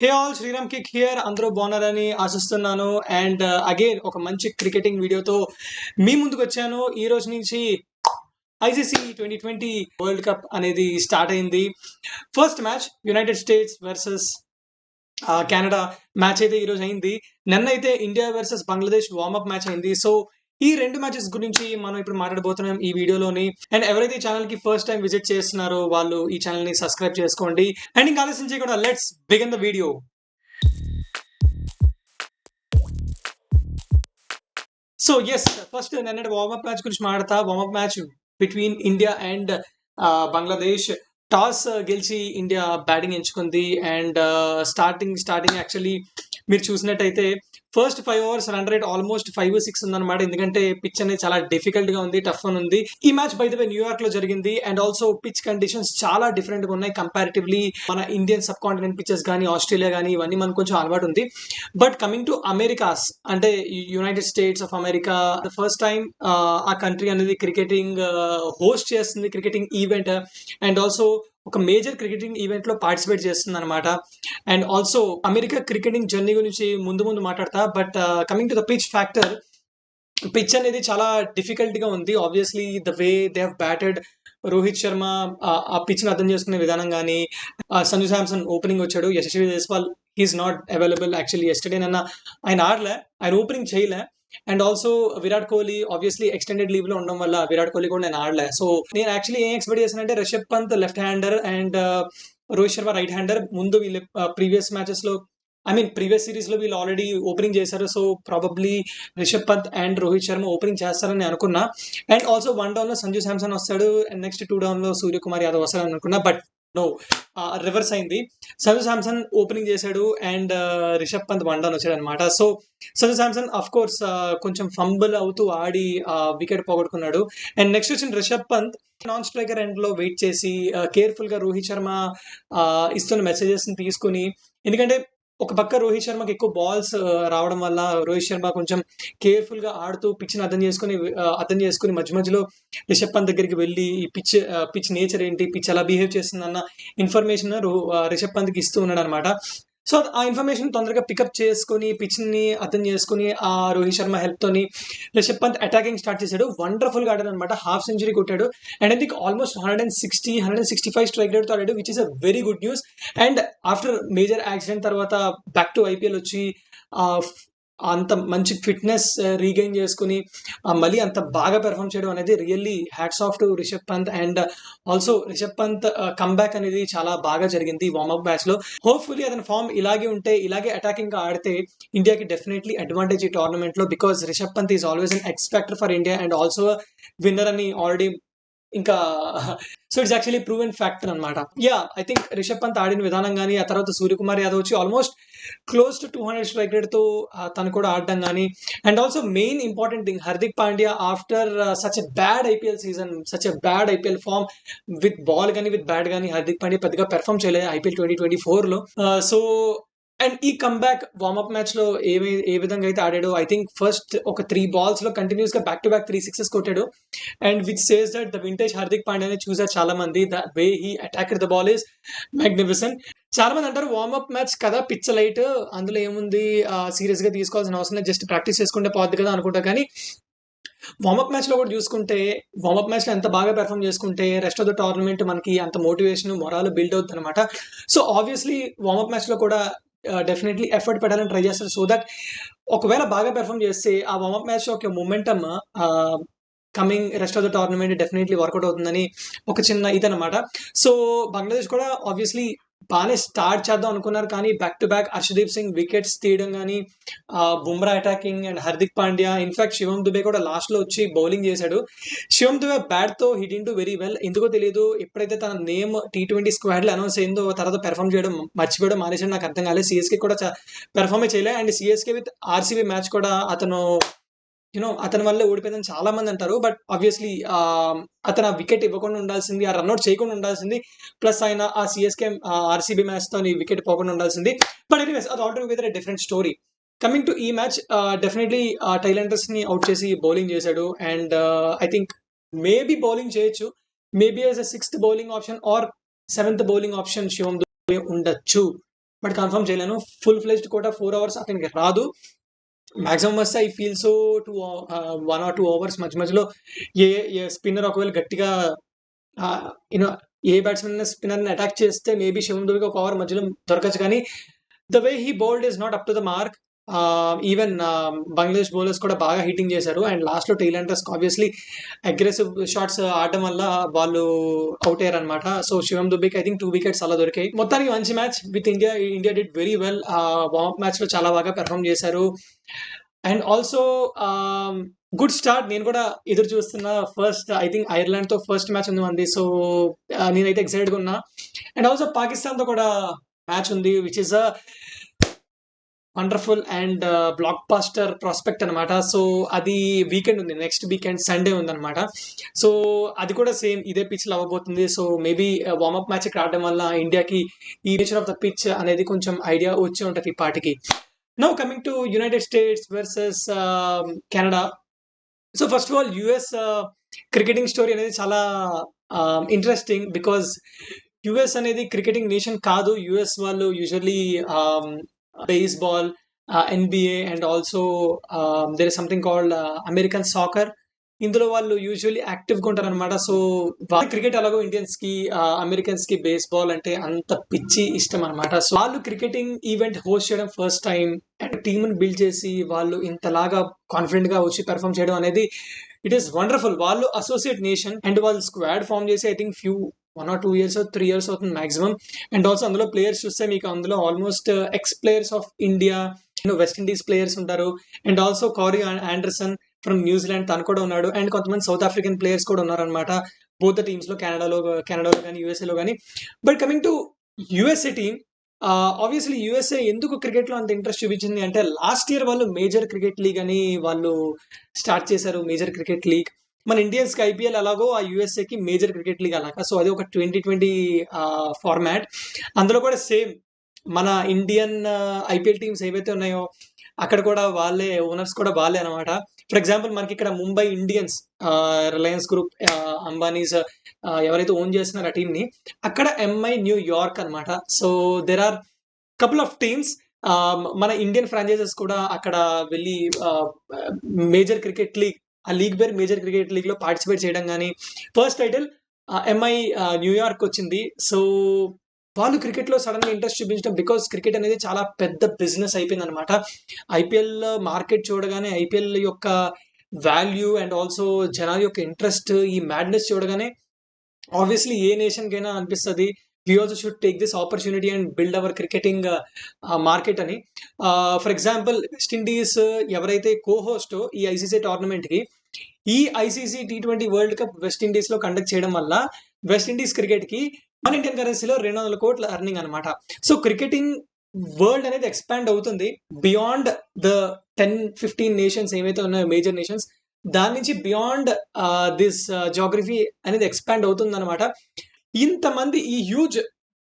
Hey all, Sriram kick here. అందరూ బాగున్నారని ఆశిస్తున్నాను. అండ్ అగైన్ ఒక మంచి క్రికెటింగ్ వీడియోతో మీ ముందుకు వచ్చాను. ఈ రోజు నుంచి ఐసీసీ 2020 వరల్డ్ కప్ అనేది స్టార్ట్ అయింది. First match United States versus Canada match అయితే ఈ రోజు అయింది. నిన్న అయితే India versus Bangladesh warmup match అయింది. సో ఈ రెండు మ్యాచెస్ గురించి మనం ఇప్పుడు మాట్లాడబోతున్నాం ఈ వీడియోలోని. అండ్ ఎవరైతే ఈ ఛానల్ కి ఫస్ట్ టైం విజిట్ చేస్తున్నారో వాళ్ళు ఈ ఛానల్ ని సబ్స్క్రైబ్ చేసుకోండి. అండ్ ఇంకా ఆలస్యం చేయకుండా let's begin the video. So yes, first నిన్నటి వార్మప్ మ్యాచ్ గురించి మాట్లాడతా. Warmup match between India and Bangladesh. Toss గెలిచి ఇండియా బ్యాటింగ్ ఎంచుకుంది. అండ్ స్టార్టింగ్ యాక్చువల్లీ మీరు చూసినట్టయితే first 5 overs run rate almost 5-6 ఉందన్నమాట. ఎందుకంటే పిచ్ అనేది చాలా డిఫికల్ట్ గా ఉంది, టఫ్ అని ఉంది. ఈ match by the way New York లో జరిగింది. అండ్ ఆల్సో పిచ్ కండిషన్స్ చాలా డిఫరెంట్ గా ఉన్నాయి కంపారిటివ్లీ మన ఇండియన్ సబ్ కాంటినెంట్ పిచెస్ కానీ ఆస్ట్రేలియా కానీ ఇవన్నీ మనకు కొంచెం అలవాటు ఉంది. బట్ కమింగ్ టు అమెరికాస్ అంటే United states of America, the first time ఆ కంట్రీ అనేది క్రికెటింగ్ హోస్ట్ చేస్తుంది, క్రికెటింగ్ ఈవెంట్. అండ్ ఆల్సో ఒక మేజర్ క్రికెటింగ్ ఈవెంట్ లో పార్టిసిపేట్ చేస్తుంది అనమాట. And also America cricketing journey గురించి ముందు మాట్లాడతా. But coming to the pitch factor, pitch అనేది చాలా డిఫికల్ట్ గా ఉంది. Obviously the way they have batted Rohit Sharma, ఆ పిచ్ ని అర్థం చేసుకునే విధానం కానీ, సంజు శాంసన్ ఓపెనింగ్ వచ్చాడు, Yashasvi Jaiswal he's not available. Actually yesterday నన్న ఆయన ఆడలే, ఆయన ఓపెనింగ్ చేయలే. And also Virat Kohli obviously extended leave లో ఉండడం వల్ల విరాట్ కోహ్లీ కూడా నేను ఆడలే. సో నేను యాక్చువల్లీ ఏం ఎక్స్పెక్ట్ చేశానంటే Rishabh Pant left hander and Rohit Sharma right hander. ముందు వీళ్ళు ప్రీవియస్ మ్యాచెస్ లో ప్రీవియస్ సిరీస్ లో వీళ్ళు ఆల్రెడీ ఓపెనింగ్ చేశారు. So probably Rishabh Pant and Rohit Sharma opening చేస్తారని అనుకున్నా. అండ్ ఆల్సో 1 డౌన్ లో సంజు శాంసన్ వస్తాడు అండ్ నెక్స్ట్ 2 డౌన్ లో సూర్యకుమార్ యాదవ్ వస్తాడని అనుకున్నా. బట్ నో, రివర్స్ అయింది. సంజు శాంసన్ ఓపెనింగ్ చేశాడు అండ్ రిషబ్ పంత్ 1 డౌన్ వచ్చాడు అనమాట. So Sanju Samson of course కొంచెం ఫంబుల్ అవుతూ ఆడి వికెట్ పోగొట్టుకున్నాడు. అండ్ నెక్స్ట్ వచ్చిన Rishabh Pant non striker end లో వెయిట్ చేసి కేర్ఫుల్ గా రోహిత్ శర్మ ఇస్తున్న మెసేజెస్ ని తీసుకుని, ఎందుకంటే ఒక పక్క రోహిత్ శర్మకి ఎక్కువ బాల్స్ రావడం వల్ల రోహిత్ శర్మ కొంచెం కేర్ఫుల్ గా ఆడుతూ పిచ్ ని అర్థం చేసుకుని మధ్య మధ్యలో రిషబ్ పంత్ దగ్గరికి వెళ్ళి ఈ పిచ్ నేచర్ ఏంటి, పిచ్ ఎలా బిహేవ్ చేస్తుంది అన్న ఇన్ఫర్మేషన్ రిషబ్ పంత్ కి ఇస్తూ ఉన్నాడు అనమాట. సో ఆ ఇన్ఫర్మేషన్ తొందరగా పికప్ చేసుకుని పిచ్ ని అర్థం చేసుకుని ఆ రోహిత్ శర్మ హెల్ప్ తోని రిషబ్ పంత్ అటాకింగ్ స్టార్ట్ చేశాడు. వండర్ఫుల్ గా ఆడాడు అనమాట. హాఫ్ సెంచరీ కొట్టాడు and I think almost 165 strike rate తో ఆడాడు, which is a very good news. And after major accident తర్వాత బ్యాక్ టు ఐపీఎల్ వచ్చి అంత మంచి ఫిట్నెస్ రీగైన్ చేసుకుని మళ్ళీ అంత బాగా పెర్ఫామ్ చేయడం అనేది really hats off to Rishabh Pant. And also Rishabh Pant comeback అనేది చాలా బాగా జరిగింది వార్మప్ మ్యాచ్ లో. హోప్ఫుల్లీ అతని ఫామ్ ఇలాగే ఉంటే, ఇలాగే అటాకింగ్ గా ఆడితే ఇండియాకి డెఫినెట్లీ అడ్వాంటేజ్ ఈ టోర్నమెంట్ లో. Because Rishabh Pant is always an X factor for India and also winner అని ఆల్రెడీ ఇంకా so it's actually proven factor అనమాట. Yeah, I think Rishabh Pant ఆడిన విధానం కానీ, ఆ తర్వాత సూర్యకుమార్ యాదవ్ వచ్చి almost close to 200 strike rate తో తను కూడా ఆడడం కానీ. And also main important thing, Hardik Pandya after such a bad IPL season, such a bad IPL form with ball కానీ విత్ బ్యాట్ కానీ హార్దిక్ పాండ్యా పెద్దగా పెర్ఫామ్ చేయలేదు ఐపీఎల్ 2024 లో. సో అండ్ ఈ కమ్బ్యాక్ వార్మప్ మ్యాచ్ లో ఏ విధంగా అయితే ఆడాడో, ఐ థింక్ ఫస్ట్ ఒక 3 balls లో కంటిన్యూస్ గా బ్యాక్ టు బ్యాక్ 3 sixes కొట్టాడు. And which says that the vintage Hardik పాండ్యాని చూసారు చాలా మంది. The way he attacked the ball is magnificent. చాలా మంది అంటారు వార్మప్ మ్యాచ్ కదా, పిచ్ లైట్, అందులో ఏముంది సీరియస్ గా తీసుకోవాల్సిన అవసరం లేదు, జస్ట్ ప్రాక్టీస్ చేసుకుంటే పోద్ది కదా అనుకుంటా. కానీ వార్మప్ మ్యాచ్ లో కూడా చూసుకుంటే, వార్మప్ మ్యాచ్ లో ఎంత బాగా పెర్ఫామ్ చేసుకుంటే రెస్ట్ ఆఫ్ ద టోర్నమెంట్ మనకి అంత మోటివేషన్ మొరాల్ బిల్డ్ అవుతుంది అనమాట. సో ఆబ్వియస్లీ వార్మప్ మ్యాచ్ లో కూడా డెఫినెట్లీ ఎఫర్ట్ పెట్టాలని ట్రై చేస్తారు. సో దట్ ఒకవేళ బాగా పెర్ఫామ్ చేస్తే ఆ వార్మప్ మ్యాచ్ ఒక momentum coming rest of the tournament definitely work out అవుతుందని ఒక చిన్న ఇదనమాట. సో బంగ్లాదేశ్ కూడా ఆబ్వియస్లీ బాగానే స్టార్ట్ చేద్దాం అనుకున్నారు, కానీ back to back Harshdeep Singh wickets తీయడం కానీ, Bumrah attacking and Hardik Pandya, in fact Shivam Dube కూడా లాస్ట్ లో వచ్చి బౌలింగ్ చేశాడు. శివం దుబే బ్యాట్ తో హిట్ ఇంటూ వెరీ వెల్. ఎందుకో తెలియదు, ఎప్పుడైతే తన నేమ్ T20 స్క్వాడ్ లో అనౌన్స్ అయిందో తర్వాత పెర్ఫామ్ చేయడం మర్చిపోయడం మానేసాడు. నాకు అర్థం కాలేదు. సిఎస్కే కూడా పెర్ఫామే చేయలేదు. And CSK with RCB match కూడా అతను అతని వల్లే ఓడిపోయిందని చాలా మంది అంటారు. బట్ ఆబ్వియస్లీ అతను ఆ వికెట్ ఇవ్వకుండా ఉండాల్సింది, ఆ రన్అట్ చేయకుండా ఉండాల్సింది. ప్లస్ ఆయన ఆ సిఎస్కే ఆర్సీబీ మ్యాచ్ తో వికెట్ పోకుండా ఉండాల్సింది. బట్ ఎనీవేస్, అది altogether different story. Coming to ఈ మ్యాచ్, డెఫినెట్లీ టైలెండర్స్ ని అవుట్ చేసి బౌలింగ్ చేశాడు. And I think maybe bowling చేయొచ్చు, maybe as a 6th bowling option or 7th bowling option Shivam Dube ఉండొచ్చు. బట్ కన్ఫర్మ్ చేయలేను. ఫుల్ ఫ్లెజ్డ్ కూడా 4 overs అతనికి రాదు. మాక్సిమం వస్తే I feel so 1 or 2 overs మధ్య మధ్యలో ఏ స్పిన్నర్ ఒకవేళ గట్టిగా యూనో ఏ బ్యాట్స్మెన్ స్పిన్నర్ని అటాక్ చేస్తే మేబీ శివం దుబేకి ఒక ఓవర్ మధ్యలో దొరకచ్చు, కానీ the way he bowled is not up to the mark. Even Bangladesh bowlers కూడా బాగా హిట్టింగ్ చేశారు. అండ్ లాస్ట్లో టెయిలెండర్స్ ఆబ్వియస్లీ అగ్రెసివ్ షాట్స్ ఆడడం వల్ల వాళ్ళు అవుట్ అయ్యారు అనమాట. సో శివం దుబేకి ఐ థింక్ 2 వికెట్స్ అలా దొరికాయి. మొత్తానికి మంచి match with India. India did very well. Warmup match లో చాలా బాగా పెర్ఫామ్ చేశారు. And also good start. నేను కూడా ఎదురు చూస్తున్నా. ఫస్ట్ ఐ థింక్ ఐర్లాండ్ తో ఫస్ట్ మ్యాచ్ ఉంది మంది. సో నేనైతే ఎక్సైటెడ్ గా ఉన్నా. అండ్ ఆల్సో పాకిస్తాన్ తో కూడా మ్యాచ్ ఉంది, which is a wonderful and blockbuster prospect అనమాట. సో అది వీకెండ్ ఉంది, నెక్స్ట్ వీకెండ్ సండే ఉంది అనమాట. సో అది కూడా సేమ్ ఇదే పిచ్ లో అవ్వబోతుంది. సో మేబీ వార్మప్ మ్యాచ్ ఆడడం వల్ల ఇండియాకి ఈ నేచర్ ఆఫ్ ద పిచ్ అనేది కొంచెం ఐడియా వచ్చి ఉంటుంది ఈ పాటికి. Now coming to United States versus Canada. So first of all US cricketing story అనేది చాలా ఇంట్రెస్టింగ్, బికాజ్ యుఎస్ అనేది క్రికెటింగ్ నేషన్ కాదు. యుఎస్ వాళ్ళు usually baseball, NBA and also there is something called American soccer. ఇందులో వాళ్ళు usually యాక్టివ్గా ఉంటారు అనమాట. సో వాళ్ళు క్రికెట్ అలాగో ఇండియన్స్ కి అమెరికన్స్ కి బేస్బాల్ అంటే అంత పిచ్చి ఇష్టం అనమాట. సో వాళ్ళు క్రికెటింగ్ ఈవెంట్ హోస్ట్ చేయడం first time and team build చేసి వాళ్ళు ఇంతలాగా కాన్ఫిడెంట్ గా వచ్చి పెర్ఫామ్ చేయడం అనేది ఇట్ ఈస్ వండర్ఫుల్. వాళ్ళు అసోసియేట్ నేషన్ అండ్ వాళ్ళు స్క్వాడ్ ఫామ్ చేసి I think 1 or 2 years or 3 years అవుతుంది మాక్సిమం. అండ్ ఆల్సో అందులో ప్లేయర్స్ చూస్తే మీకు అందులో almost ex players of India, West Indies players ఉంటారు. And also Corey Anderson from New Zealand తను కూడా ఉన్నాడు. అండ్ కొంతమంది సౌత్ ఆఫ్రికన్ ప్లేయర్స్ కూడా ఉన్నారు అనమాట, బోత్ ద టీమ్స్ లో, కెనడాలో కానీ యూఎస్ఏలో కానీ. But coming to USA team, obviously USA ఎందుకు క్రికెట్ లో అంత ఇంట్రెస్ట్ చూపించింది అంటే లాస్ట్ ఇయర్ వాళ్ళు మేజర్ క్రికెట్ లీగ్ అని వాళ్ళు స్టార్ట్ చేశారు. మేజర్ క్రికెట్ లీగ్ మన ఇండియన్స్ కి ఐపీఎల్ అలాగో ఆ యూఎస్ఏ కి మేజర్ క్రికెట్ లీగ్ అలాగా. సో అది ఒక 2020 ఫార్మాట్. అందులో కూడా సేమ్ మన ఇండియన్ ఐపీఎల్ టీమ్స్ ఏవైతే ఉన్నాయో అక్కడ కూడా వాళ్ళే ఓనర్స్ కూడా వాళ్ళే అనమాట. ఫర్ ఎగ్జాంపుల్ మనకి ఇక్కడ Mumbai Indians, Reliance group, Ambanis ఎవరైతే ఓన్ చేస్తున్నారో ఆ టీమ్ ని, అక్కడ ఎంఐ న్యూయార్క్ అనమాట. So there are couple of teams. మన ఇండియన్ ఫ్రాంచైజెస్ కూడా అక్కడ వెళ్ళి మేజర్ క్రికెట్ లీగ్, ఆ లీగ్ పేరు మేజర్ క్రికెట్ లీగ్ లో పార్టిసిపేట్ చేయడం కానీ, ఫస్ట్ టైటిల్ ఎంఐ న్యూయార్క్ వచ్చింది. సో వాళ్ళు క్రికెట్ లో సడన్ గా ఇంట్రెస్ట్ చూపించడం బికాస్ క్రికెట్ అనేది చాలా పెద్ద బిజినెస్ అయిపోయింది అనమాట. ఐపీఎల్ మార్కెట్ చూడగానే, ఐపీఎల్ యొక్క వాల్యూ అండ్ ఆల్సో జనాల యొక్క ఇంట్రెస్ట్, ఈ మ్యాడ్నెస్ చూడగానే ఆబ్వియస్లీ ఏ నేషన్ కైనా అనిపిస్తుంది we also should take this opportunity and build our cricketing market అని. ఫర్ ఎగ్జాంపుల్ వెస్ట్ ఇండీస్ ఎవరైతే కో-హోస్ట్ ఈ ఐసీసీ టోర్నమెంట్ కి, ఈ ICC T20 world cup west Indies లో కండక్ట్ చేయడం వల్ల వెస్ట్ ఇండీస్ క్రికెట్ కి మన ఇండియన్ కరెన్సీలో 200 కోట్ల ఎర్నింగ్ అనమాట. సో క్రికెటింగ్ వరల్డ్ అనేది ఎక్స్పాండ్ అవుతుంది బియాండ్ ద 10-15 నేషన్స్ ఏవైతే ఉన్నాయో మేజర్ నేషన్స్, దాని నుంచి బియాండ్ దిస్ జోగ్రఫీ అనేది ఎక్స్పాండ్ అవుతుంది అనమాట. ఇంతమంది ఈ హ్యూజ్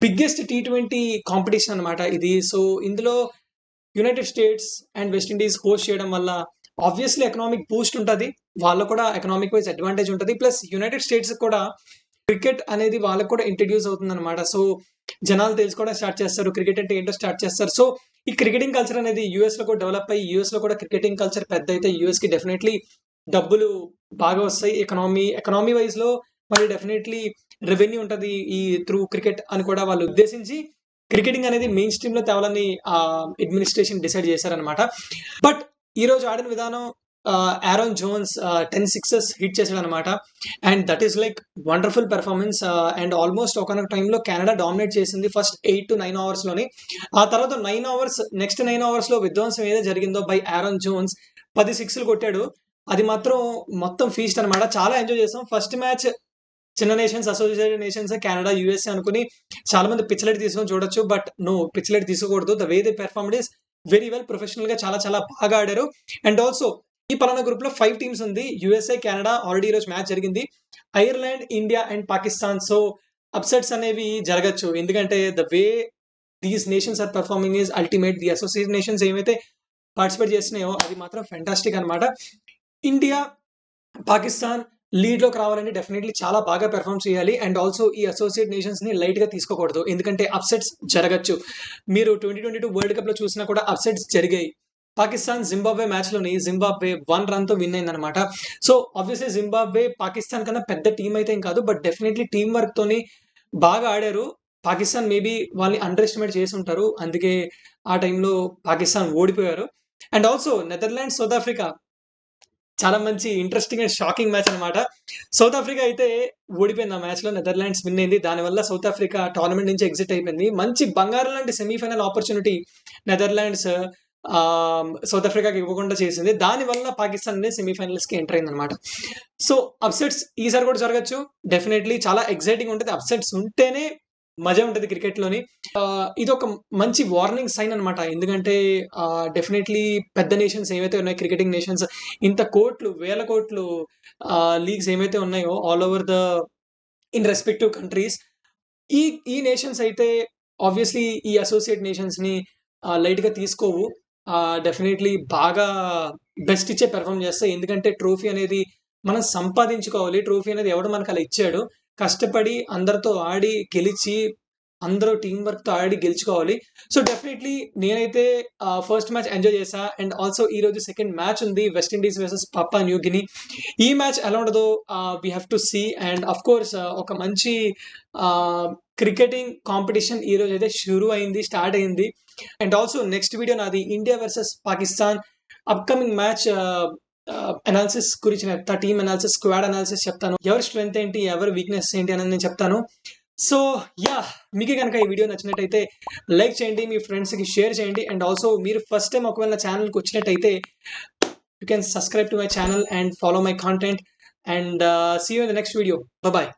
బిగ్గెస్ట్ T20 కాంపిటీషన్ అనమాట ఇది. సో ఇందులో United states and west Indies host చేయడం వల్ల ఆబ్వియస్లీ ఎకనామిక్ బూస్ట్ ఉంటుంది, వాళ్ళకు కూడా ఎకనామిక్ వైజ్ అడ్వాంటేజ్ ఉంటుంది. ప్లస్ యునైటెడ్ స్టేట్స్ కూడా క్రికెట్ అనేది వాళ్ళకు కూడా ఇంట్రడ్యూస్ అవుతుంది అనమాట. సో జనాలు తెలుసుకోవడం స్టార్ట్ చేస్తారు, క్రికెట్ అంటే ఏంటో స్టార్ట్ చేస్తారు. సో ఈ క్రికెటింగ్ కల్చర్ అనేది యూఎస్ లో కూడా డెవలప్ అయ్యి, యూఎస్ లో కూడా క్రికెటింగ్ కల్చర్ పెద్ద అయితే యూఎస్ కి డెఫినెట్లీ డబ్బులు బాగా వస్తాయి. ఎకనామీ వైజ్ లో మరి డెఫినెట్లీ రెవెన్యూ ఉంటుంది ఈ త్రూ క్రికెట్ అని కూడా వాళ్ళు ఉద్దేశించి క్రికెటింగ్ అనేది మెయిన్ స్ట్రీమ్ లో తేవాలని అడ్మినిస్ట్రేషన్ డిసైడ్ చేశారనమాట. బట్ ఈ రోజు ఆడిన విధానం, ఆరోన్ జోన్స్ 10 సిక్సెస్ హిట్ చేశాడు అనమాట. And that is like wonderful performance. And almost ఒకనొక టైంలో కెనడా డామినేట్ చేసింది ఫస్ట్ 8 to 9 అవర్స్ లోని. ఆ తర్వాత నెక్స్ట్ 9 అవర్స్ లో విధ్వంసం ఏదో జరిగిందో బై ఆరోన్ జోన్స్ 10 సిక్స్లు కొట్టాడు. అది మాత్రం మొత్తం ఫీస్ట్ అనమాట. చాలా ఎంజాయ్ చేసాం. ఫస్ట్ మ్యాచ్ చిన్న nations, associated nations, Canada, USA అనుకుని చాలా మంది పిచ్చలెట్ తీసుకొని చూడొచ్చు. బట్ నో, పిచ్చలెట్ తీసుకోకూడదు. The way they performed is very well. Professional గా చాలా చాలా బాగా ఆడారు. అండ్ ఆల్సో ఈ పలానా గ్రూప్ లో 5 టీమ్స్ ఉంది. యూఎస్ఏ, కెనడా ఆల్రెడీ ఈ రోజు మ్యాచ్ జరిగింది. Ireland, India and Pakistan. So upsets అనేవి జరగచ్చు, ఎందుకంటే the way these nations are performing is ultimate. The associate nations ఏమైతే పార్టిసిపేట్ చేస్తున్నాయో అది మాత్రం ఫెంటాస్టిక్ అనమాట. ఇండియా, పాకిస్తాన్ లీడ్‌లోకి రావాలంటే డెఫినెట్‌లీ చాలా బాగా పెర్ఫార్మ్ చేయాలి. అండ్ ఆల్సో ఈ అసోసియేట్ నేషన్స్‌ని లైట్‌గా తీసుకోకూడదు. ఎందుకంటే అప్సెట్స్ జరగొచ్చు. మీరు 2022 వరల్డ్ కప్‌లో చూసినా కూడా అప్సెట్స్ జరిగాయి. పాకిస్తాన్ జింబాబ్వే మ్యాచ్‌లోని జింబాబ్వే 1 రన్‌తో విన్ అయిందనమాట. సో, ఆబ్వియస్లీ జింబాబ్వే పాకిస్తాన్ కన్నా పెద్ద టీమ్ అయితే ఏం కాదు. బట్ డెఫినెట్‌లీ టీమ్ వర్క్‌తోని బాగా ఆడారు. పాకిస్తాన్ మేబీ వాళ్ళని అండర్ ఎస్టిమేట్ చేసుంటారు. అందుకే ఆ టైంలో పాకిస్తాన్ ఓడిపోయారు. And also Netherlands, south Africa చాలా మంచి ఇంట్రెస్టింగ్ అండ్ షాకింగ్ మ్యాచ్ అనమాట. సౌత్ ఆఫ్రికా అయితే ఓడిపోయింది ఆ మ్యాచ్‌లో. నెదర్లాండ్స్ విన్ అయింది. దానివల్ల సౌత్ ఆఫ్రికా టోర్నమెంట్ నుంచి ఎగ్జిట్ అయిపోయింది. మంచి బంగారం లాంటి సెమీఫైనల్ ఆపర్చునిటీ నెదర్లాండ్స్ సౌత్ ఆఫ్రికాకి ఇవ్వకుండా చేసింది. దానివల్ల పాకిస్తాన్ అనేది సెమీఫైనల్స్‌కి ఎంటర్ అయిందనమాట. సో, అప్సెట్స్ ఈసారి కూడా జరగొచ్చు. డెఫినెట్‌లీ చాలా ఎక్సైటింగ్ ఉంటది. అప్సెట్స్ ఉంటేనే మజా ఉంటది క్రికెట్‌లోని. ఇదొక మంచి వార్నింగ్ సైన్ అనమాట. ఎందుకంటే డెఫినెట్‌లీ పెద్ద నేషన్స్ ఏవైతే ఉన్నాయో క్రికెటింగ్ నేషన్స్ ఇంత కోట్లు, వేల కోట్లు లీగ్స్ ఏవైతే ఉన్నాయో all over in respective countries ఈ ఈ నేషన్స్ అయితే ఆబ్వియస్లీ ఈ అసోసియేట్ నేషన్స్‌ని లైట్‌గా తీసుకోవు. డెఫినెట్‌లీ బాగా బెస్ట్ ఇచ్చే పెర్ఫార్మ్ చేస్తాయి. ఎందుకంటే ట్రోఫీ అనేది మనం సంపాదించుకోవాలి. ట్రోఫీ అనేది ఎవడు మనకు అలా ఇచ్చాడు. కష్టపడి అందరితో ఆడి గెలిచి అందరూ టీమ్ వర్క్‌తో ఆడి గెలుచుకోవాలి. సో, డెఫినెట్‌లీ నేనైతే ఫస్ట్ మ్యాచ్ ఎంజాయ్ చేశా. అండ్ ఆల్సో ఈరోజు సెకండ్ మ్యాచ్ ఉంది. West Indies versus Papua New Guinea. ఈ మ్యాచ్ ఎలా ఉండదో we have to see. And of course ఒక మంచి క్రికెటింగ్ కాంపిటీషన్ ఈరోజైతే షురూ అయింది. స్టార్ట్ అయింది. అండ్ ఆల్సో నెక్స్ట్ వీడియో నాది India versus Pakistan upcoming match analysis గురించి చెప్తా. టీమ్ అనాలిసిస్, స్క్వాడ్ అనాలిసిస్ చెప్తాను. ఎవరి స్ట్రెంగ్త్ ఏంటి, ఎవరి వీక్‌నెస్ ఏంటి అనేది నేను చెప్తాను. So, yeah! మీకే గనక ఈ వీడియో నచ్చినట్టయితే లైక్ చేయండి. మీ ఫ్రెండ్స్‌కి షేర్ చేయండి. అండ్ ఆల్సో మీరు ఫస్ట్ టైమ్ ఒకవేళ నా ఛానెల్‌కి వచ్చినట్టయితే you can subscribe to my channel and follow my content and see you in the next video. Bye bye.